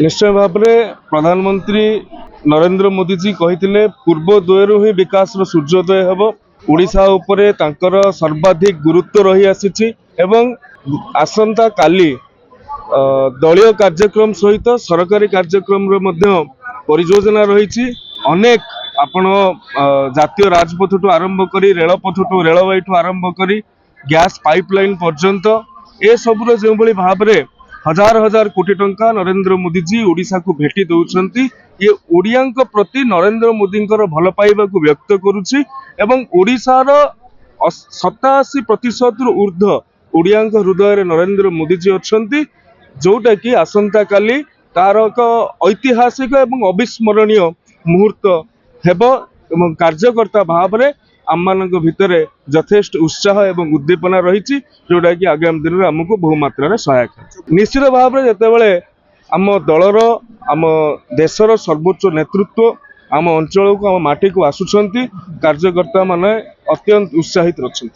निश्चय भाव में प्रधानमंत्री नरेंद्र मोदी जी कही पूर्वोदयु ही विकास सूर्योदय हेब ओडिशा उपरे तांकर सर्वाधिक गुरुत्व रही आसी एवं आसंता काली दलीय कार्यक्रम सहित सरकारी कार्यक्रम परियोजना रही अनेक आपण जातीय राजपथ ठू आरंभ करी रेलपथ ठू रेलवे ठू आरंभ करी गैस पाइपलाइन पर्यंत ए सबुर जो भाव में हजार हजार कोटी टंका नरेंद्र मोदी जी ओडिशा को भेटी दौरान ये ओडिया प्रति नरेंद्र मोदी भल पाइबा को व्यक्त करुच्ची एवं ओडिशार 87% ऊर्ध्व ओडिया हृदय नरेंद्र मोदी जी अच्छा जोटा कि आसंता काली तार एक ऐतिहासिक एवं अविस्मरणीय मुहूर्त हेब एवं कार्यकर्ता भाव में आम भितर यथेष्ट उत्साह एवं उद्दीपना रही जोटा कि आगामी दिन में आमको बहुमात्रा सहायक निश्चित भाव में जितेबाला आम दलर आम देशर सर्वोच्च नेतृत्व आम अंचल को आम माटी को आसुंच कार्यकर्ता माने अत्यंत उत्साहित रही।